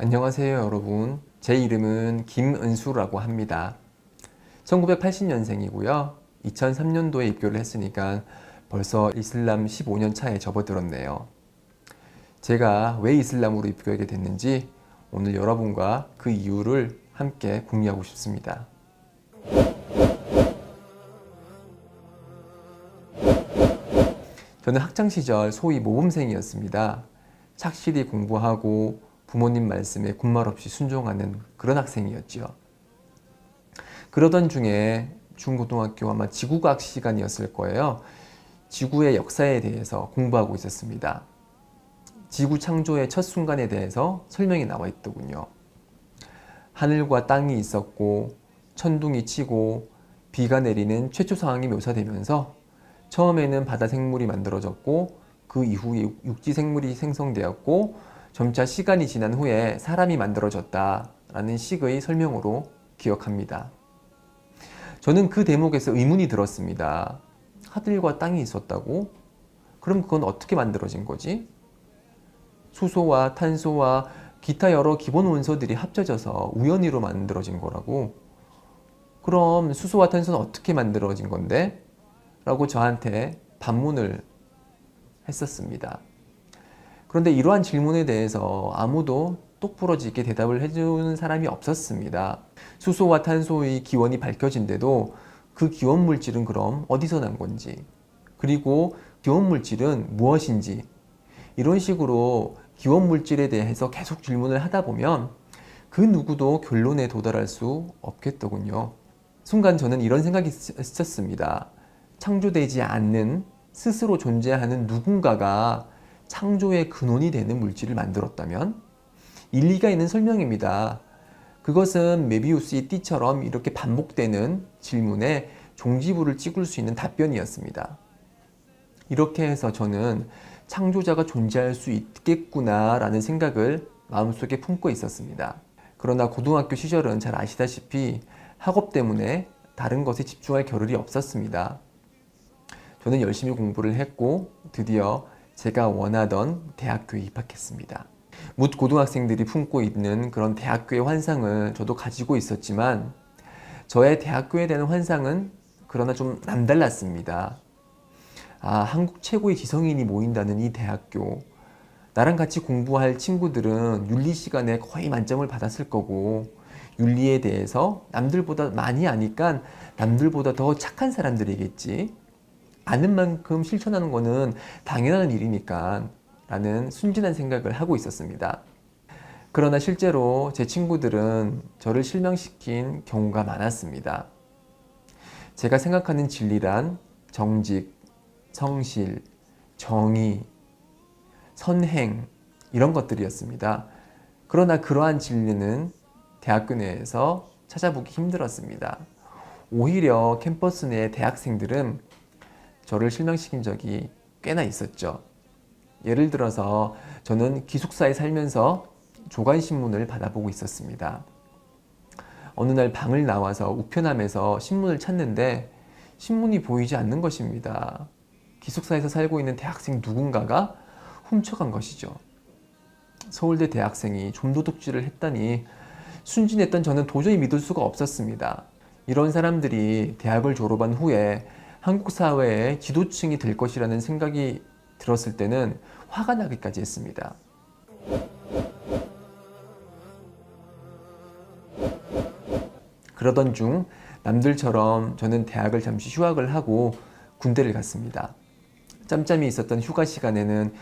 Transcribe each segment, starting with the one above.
안녕하세요 여러분. 제 이름은 김은수라고 합니다. 1980년생이고요. 2003년도에 입교를 했으니까 벌써 이슬람 15년 차에 접어들었네요. 제가 왜 이슬람으로 입교하게 됐는지 오늘 여러분과 그 이유를 함께 공유하고 싶습니다. 저는 학창시절 소위 모범생이었습니다. 착실히 공부하고 부모님 말씀에 군말 없이 순종하는 그런 학생이었죠. 그러던 중에 중고등학교 아마 지구과학 시간이었을 거예요. 지구의 역사에 대해서 공부하고 있었습니다. 지구 창조의 첫 순간에 대해서 설명이 나와 있더군요. 하늘과 땅이 있었고 천둥이 치고 비가 내리는 최초 상황이 묘사되면서 처음에는 바다 생물이 만들어졌고 그 이후에 육지 생물이 생성되었고 점차 시간이 지난 후에 사람이 만들어졌다라는 식의 설명으로 기억합니다. 저는 그 대목에서 의문이 들었습니다. 하늘과 땅이 있었다고? 그럼 그건 어떻게 만들어진 거지? 수소와 탄소와 기타 여러 기본 원소들이 합쳐져서 우연히로 만들어진 거라고? 그럼 수소와 탄소는 어떻게 만들어진 건데? 라고 저한테 반문을 했었습니다. 그런데 이러한 질문에 대해서 아무도 똑부러지게 대답을 해주는 사람이 없었습니다. 수소와 탄소의 기원이 밝혀진데도 그 기원 물질은 그럼 어디서 난 건지, 그리고 기원 물질은 무엇인지, 이런 식으로 기원 물질에 대해서 계속 질문을 하다 보면 그 누구도 결론에 도달할 수 없겠더군요. 순간 저는 이런 생각이 스쳤습니다. 창조되지 않는 스스로 존재하는 누군가가 창조의 근원이 되는 물질을 만들었다면? 일리가 있는 설명입니다. 그것은 메비우스의 띠처럼 이렇게 반복되는 질문에 종지부를 찍을 수 있는 답변이었습니다. 이렇게 해서 저는 창조자가 존재할 수 있겠구나 라는 생각을 마음속에 품고 있었습니다. 그러나 고등학교 시절은 잘 아시다시피 학업 때문에 다른 것에 집중할 겨를이 없었습니다. 저는 열심히 공부를 했고 드디어 제가 원하던 대학교에 입학했습니다. 묻 고등학생들이 품고 있는 그런 대학교의 환상을 저도 가지고 있었지만 저의 대학교에 대한 환상은 그러나 좀 남달랐습니다. 한국 최고의 지성인이 모인다는 이 대학교, 나랑 같이 공부할 친구들은 윤리 시간에 거의 만점을 받았을 거고 윤리에 대해서 남들보다 많이 아니까 남들보다 더 착한 사람들이겠지. 아는 만큼 실천하는 거는 당연한 일이니까 라는 순진한 생각을 하고 있었습니다. 그러나 실제로 제 친구들은 저를 실망시킨 경우가 많았습니다. 제가 생각하는 진리란 정직, 성실, 정의, 선행 이런 것들이었습니다. 그러나 그러한 진리는 대학교 내에서 찾아보기 힘들었습니다. 오히려 캠퍼스 내 대학생들은 저를 실망시킨 적이 꽤나 있었죠. 예를 들어서 저는 기숙사에 살면서 조간신문을 받아보고 있었습니다. 어느 날 방을 나와서 우편함에서 신문을 찾는데 신문이 보이지 않는 것입니다. 기숙사에서 살고 있는 대학생 누군가가 훔쳐간 것이죠. 서울대 대학생이 좀도둑질을 했다니 순진했던 저는 도저히 믿을 수가 없었습니다. 이런 사람들이 대학을 졸업한 후에 한국 사회의 지도층이 될 것이라는 생각이 들었을 때는 화가 나기까지 했습니다. 그러던 중 남들처럼 저는 대학을 잠시 휴학을 하고 군대를 갔습니다. 짬짬이 있었던 휴가 시간에는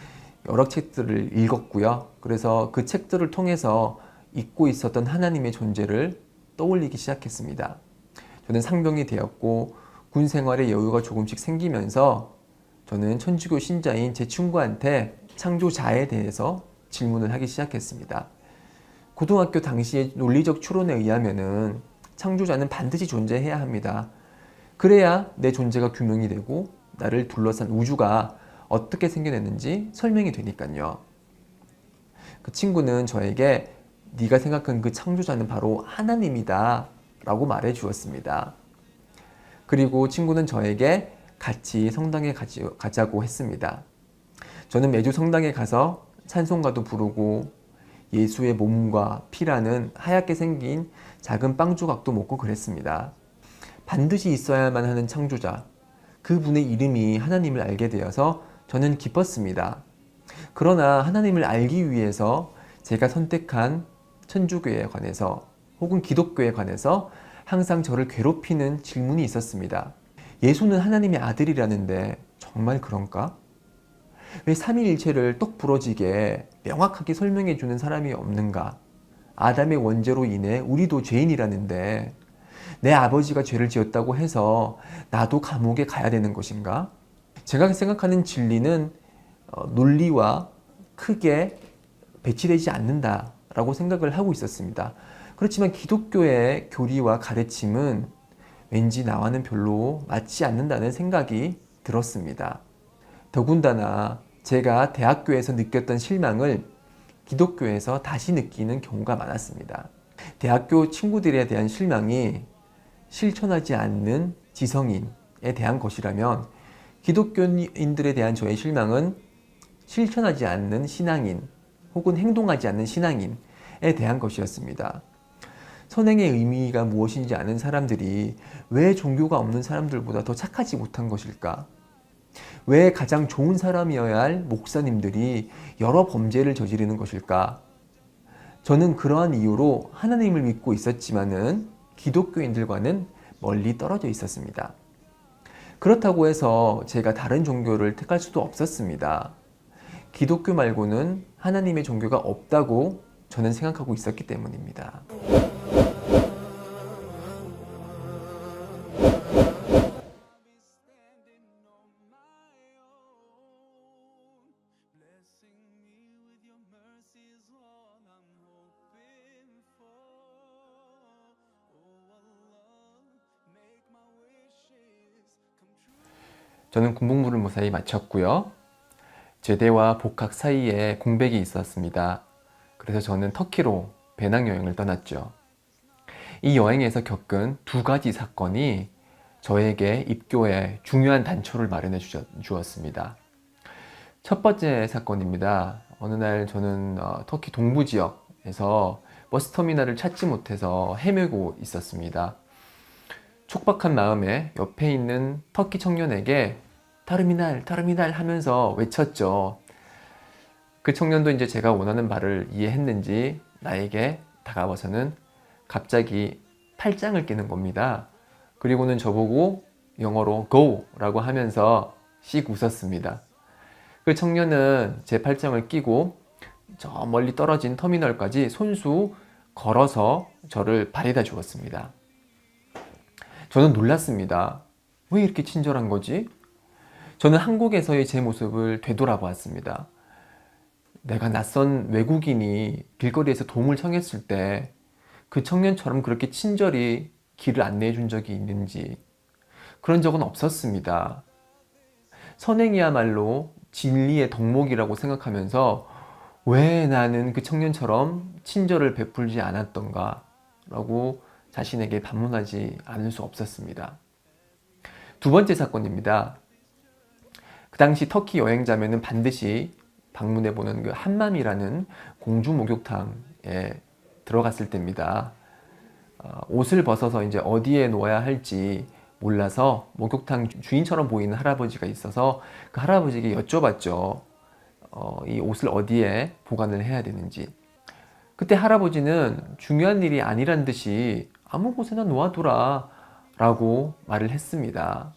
여러 책들을 읽었고요. 그래서 그 책들을 통해서 잊고 있었던 하나님의 존재를 떠올리기 시작했습니다. 저는 상병이 되었고 군 생활의 여유가 조금씩 생기면서 저는 천주교 신자인 제 친구한테 창조자에 대해서 질문을 하기 시작했습니다. 고등학교 당시의 논리적 추론에 의하면은 창조자는 반드시 존재해야 합니다. 그래야 내 존재가 규명이 되고 나를 둘러싼 우주가 어떻게 생겨났는지 설명이 되니까요. 그 친구는 저에게 네가 생각한 그 창조자는 바로 하나님이다 라고 말해 주었습니다. 그리고 친구는 저에게 같이 성당에 가자고 했습니다. 저는 매주 성당에 가서 찬송가도 부르고 예수의 몸과 피라는 하얗게 생긴 작은 빵 조각도 먹고 그랬습니다. 반드시 있어야만 하는 창조자, 그분의 이름이 하나님을 알게 되어서 저는 기뻤습니다. 그러나 하나님을 알기 위해서 제가 선택한 천주교에 관해서 혹은 기독교에 관해서 항상 저를 괴롭히는 질문이 있었습니다. 예수는 하나님의 아들이라는데 정말 그런가? 왜 삼위일체를 똑 부러지게 명확하게 설명해 주는 사람이 없는가? 아담의 원죄로 인해 우리도 죄인이라는데 내 아버지가 죄를 지었다고 해서 나도 감옥에 가야 되는 것인가? 제가 생각하는 진리는 논리와 크게 배치되지 않는다라고 생각을 하고 있었습니다. 그렇지만 기독교의 교리와 가르침은 왠지 나와는 별로 맞지 않는다는 생각이 들었습니다. 더군다나 제가 대학교에서 느꼈던 실망을 기독교에서 다시 느끼는 경우가 많았습니다. 대학교 친구들에 대한 실망이 실천하지 않는 지성인에 대한 것이라면 기독교인들에 대한 저의 실망은 실천하지 않는 신앙인 혹은 행동하지 않는 신앙인에 대한 것이었습니다. 선행의 의미가 무엇인지 아는 사람들이 왜 종교가 없는 사람들보다 더 착하지 못한 것일까? 왜 가장 좋은 사람이어야 할 목사님들이 여러 범죄를 저지르는 것일까? 저는 그러한 이유로 하나님을 믿고 있었지만은 기독교인들과는 멀리 떨어져 있었습니다. 그렇다고 해서 제가 다른 종교를 택할 수도 없었습니다. 기독교 말고는 하나님의 종교가 없다고 저는 생각하고 있었기 때문입니다. 저는 군복무를 무사히 마쳤고요. 제대와 복학 사이에 공백이 있었습니다. 그래서 저는 터키로 배낭여행을 떠났죠. 이 여행에서 겪은 두 가지 사건이 저에게 입교에 중요한 단초를 마련해 주었습니다. 첫 번째 사건입니다. 어느 날 저는 터키 동부 지역에서 버스터미널을 찾지 못해서 헤매고 있었습니다. 촉박한 마음에 옆에 있는 터키 청년에게 타르미날, 타르미날 하면서 외쳤죠. 그 청년도 이제 제가 원하는 말을 이해했는지 나에게 다가와서는 갑자기 팔짱을 끼는 겁니다. 그리고는 저보고 영어로 go 라고 하면서 씩 웃었습니다. 그 청년은 제 팔짱을 끼고 저 멀리 떨어진 터미널까지 손수 걸어서 저를 바래다 주었습니다. 저는 놀랐습니다. 왜 이렇게 친절한 거지? 저는 한국에서의 제 모습을 되돌아보았습니다. 내가 낯선 외국인이 길거리에서 도움을 청했을 때 그 청년처럼 그렇게 친절히 길을 안내해 준 적이 있는지 그런 적은 없었습니다. 선행이야말로 진리의 덕목이라고 생각하면서 왜 나는 그 청년처럼 친절을 베풀지 않았던가 라고 자신에게 반문하지 않을 수 없었습니다. 두 번째 사건입니다. 그 당시 터키 여행자면은 반드시 방문해보는 그 함맘이라는 공주 목욕탕에 들어갔을 때입니다. 옷을 벗어서 이제 어디에 놓아야 할지 몰라서 목욕탕 주인처럼 보이는 할아버지가 있어서 그 할아버지에게 여쭤봤죠. 이 옷을 어디에 보관을 해야 되는지. 그때 할아버지는 중요한 일이 아니란 듯이 아무 곳에나 놓아두라 라고 말을 했습니다.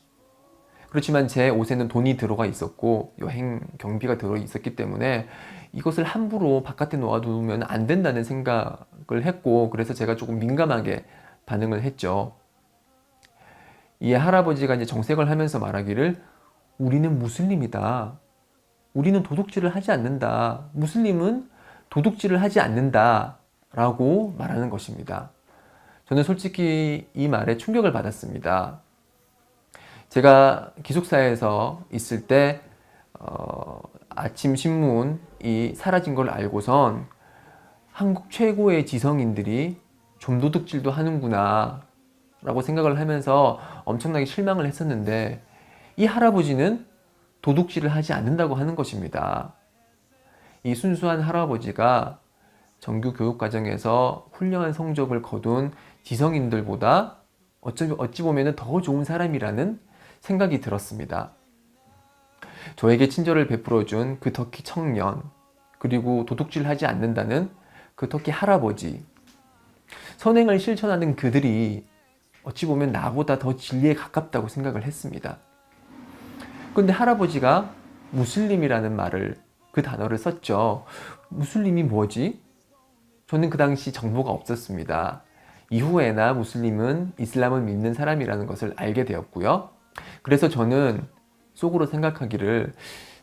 그렇지만 제 옷에는 돈이 들어가 있었고 여행 경비가 들어 있었기 때문에 이것을 함부로 바깥에 놓아두면 안 된다는 생각을 했고, 그래서 제가 조금 민감하게 반응을 했죠. 이에 할아버지가 이제 정색을 하면서 말하기를 우리는 무슬림이다. 우리는 도둑질을 하지 않는다. 무슬림은 도둑질을 하지 않는다 라고 말하는 것입니다. 저는 솔직히 이 말에 충격을 받았습니다. 제가 기숙사에서 있을 때 아침 신문이 사라진 걸 알고선 한국 최고의 지성인들이 좀도둑질도 하는구나 라고 생각을 하면서 엄청나게 실망을 했었는데, 이 할아버지는 도둑질을 하지 않는다고 하는 것입니다. 이 순수한 할아버지가 정규 교육 과정에서 훌륭한 성적을 거둔 지성인들보다 어찌 보면 더 좋은 사람이라는 생각이 들었습니다. 저에게 친절을 베풀어준 그 터키 청년, 그리고 도둑질하지 않는다는 그 터키 할아버지, 선행을 실천하는 그들이 어찌 보면 나보다 더 진리에 가깝다고 생각을 했습니다. 근데 할아버지가 무슬림이라는 그 단어를 썼죠. 무슬림이 뭐지? 저는 그 당시 정보가 없었습니다. 이후에나 무슬림은 이슬람을 믿는 사람이라는 것을 알게 되었고요. 그래서 저는 속으로 생각하기를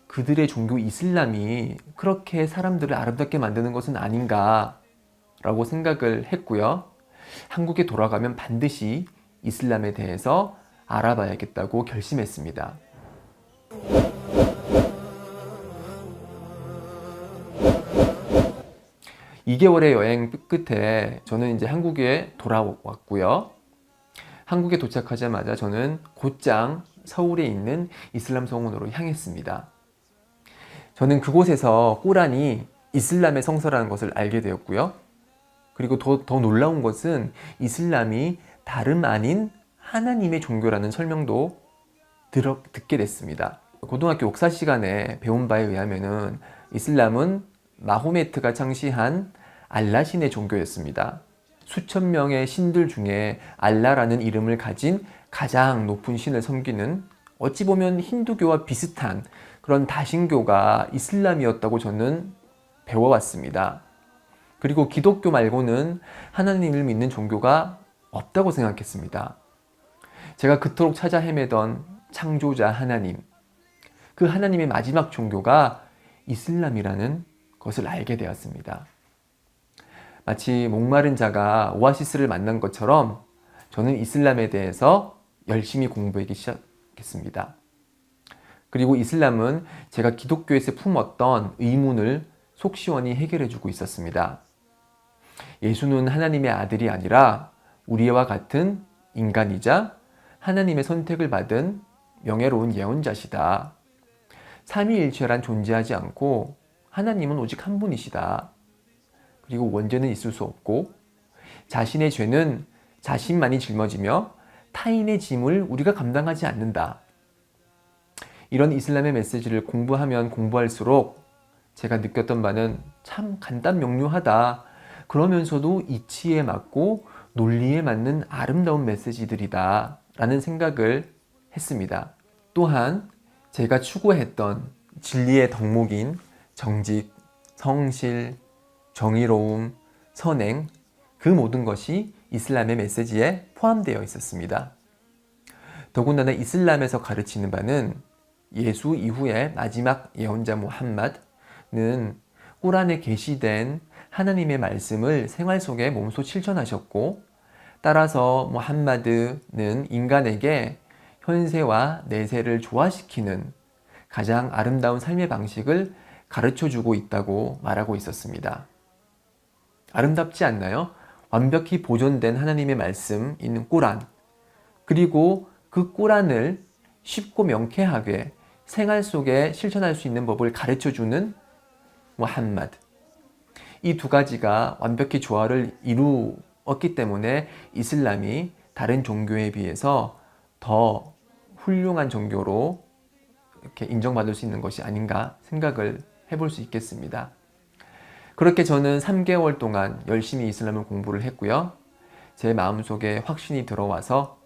그들의 종교 이슬람이 그렇게 사람들을 아름답게 만드는 것은 아닌가 라고 생각을 했고요. 한국에 돌아가면 반드시 이슬람에 대해서 알아봐야겠다고 결심했습니다. 2개월의 여행 끝에 저는 이제 한국에 돌아왔고요. 한국에 도착하자마자 저는 곧장 서울에 있는 이슬람 성원으로 향했습니다. 저는 그곳에서 꾸란이 이슬람의 성서라는 것을 알게 되었고요. 그리고 더 놀라운 것은 이슬람이 다름 아닌 하나님의 종교라는 설명도 듣게 됐습니다. 고등학교 역사 시간에 배운 바에 의하면은 이슬람은 마호메트가 창시한 알라신의 종교였습니다. 수천 명의 신들 중에 알라라는 이름을 가진 가장 높은 신을 섬기는 어찌 보면 힌두교와 비슷한 그런 다신교가 이슬람이었다고 저는 배워왔습니다. 그리고 기독교 말고는 하나님을 믿는 종교가 없다고 생각했습니다. 제가 그토록 찾아 헤매던 창조자 하나님, 그 하나님의 마지막 종교가 이슬람이라는 것을 알게 되었습니다. 마치 목마른 자가 오아시스를 만난 것처럼 저는 이슬람에 대해서 열심히 공부하기 시작했습니다. 그리고 이슬람은 제가 기독교에서 품었던 의문을 속 시원히 해결해주고 있었습니다. 예수는 하나님의 아들이 아니라 우리와 같은 인간이자 하나님의 선택을 받은 명예로운 예언자시다. 삼위일체란 존재하지 않고 하나님은 오직 한 분이시다. 그리고 원죄는 있을 수 없고 자신의 죄는 자신만이 짊어지며 타인의 짐을 우리가 감당하지 않는다. 이런 이슬람의 메시지를 공부하면 공부할수록 제가 느꼈던 바는 참 간단명료하다. 그러면서도 이치에 맞고 논리에 맞는 아름다운 메시지들이다 라는 생각을 했습니다. 또한 제가 추구했던 진리의 덕목인 정직, 성실, 정의로움, 선행, 그 모든 것이 이슬람의 메시지에 포함되어 있었습니다. 더군다나 이슬람에서 가르치는 바는 예수 이후의 마지막 예언자 무함마드는 꾸란에 게시된 하나님의 말씀을 생활 속에 몸소 실천하셨고, 따라서 무함마드는 인간에게 현세와 내세를 조화시키는 가장 아름다운 삶의 방식을 가르쳐주고 있다고 말하고 있었습니다. 아름답지 않나요? 완벽히 보존된 하나님의 말씀인 꾸란, 그리고 그 꾸란을 쉽고 명쾌하게 생활 속에 실천할 수 있는 법을 가르쳐주는 무함마드. 이 두 가지가 완벽히 조화를 이루었기 때문에 이슬람이 다른 종교에 비해서 더 훌륭한 종교로 이렇게 인정받을 수 있는 것이 아닌가 생각을 해볼 수 있겠습니다. 그렇게 저는 3개월 동안 열심히 이슬람을 공부를 했고요. 제 마음속에 확신이 들어와서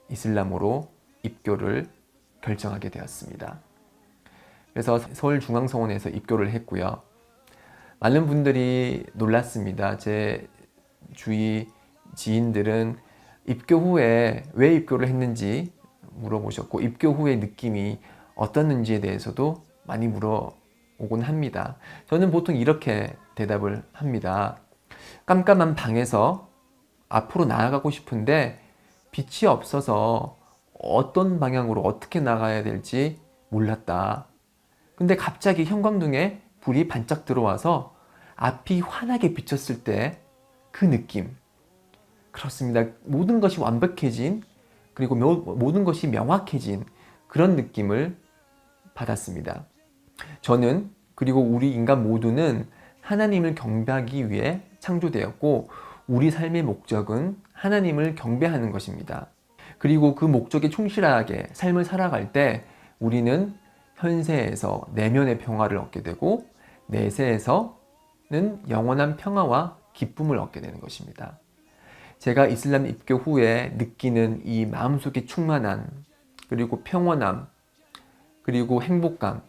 이슬람으로 입교를 결정하게 되었습니다. 그래서 서울중앙성원에서 입교를 했고요. 많은 분들이 놀랐습니다. 제 주위 지인들은 입교 후에 왜 입교를 했는지 물어보셨고, 입교 후의 느낌이 어떻는지에 대해서도 많이 물어오곤 합니다. 저는 보통 이렇게 대답을 합니다. 깜깜한 방에서 앞으로 나아가고 싶은데 빛이 없어서 어떤 방향으로 어떻게 나가야 될지 몰랐다. 근데 갑자기 형광등에 불이 반짝 들어와서 앞이 환하게 비쳤을 때 그 느낌. 그렇습니다. 모든 것이 완벽해진, 그리고 모든 것이 명확해진 그런 느낌을 받았습니다. 저는, 그리고 우리 인간 모두는 하나님을 경배하기 위해 창조되었고 우리 삶의 목적은 하나님을 경배하는 것입니다. 그리고 그 목적에 충실하게 삶을 살아갈 때 우리는 현세에서 내면의 평화를 얻게 되고 내세에서는 영원한 평화와 기쁨을 얻게 되는 것입니다. 제가 이슬람 입교 후에 느끼는 이 마음속의 충만함, 그리고 평온함, 그리고 행복감,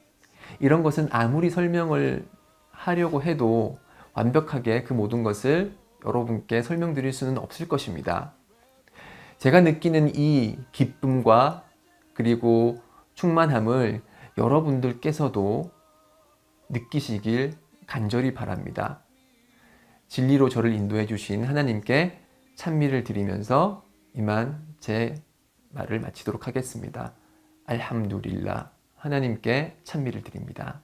이런 것은 아무리 설명을 하려고 해도 완벽하게 그 모든 것을 여러분께 설명드릴 수는 없을 것입니다. 제가 느끼는 이 기쁨과 그리고 충만함을 여러분들께서도 느끼시길 간절히 바랍니다. 진리로 저를 인도해 주신 하나님께 찬미를 드리면서 이만 제 말을 마치도록 하겠습니다. 알함두릴라, 하나님께 찬미를 드립니다.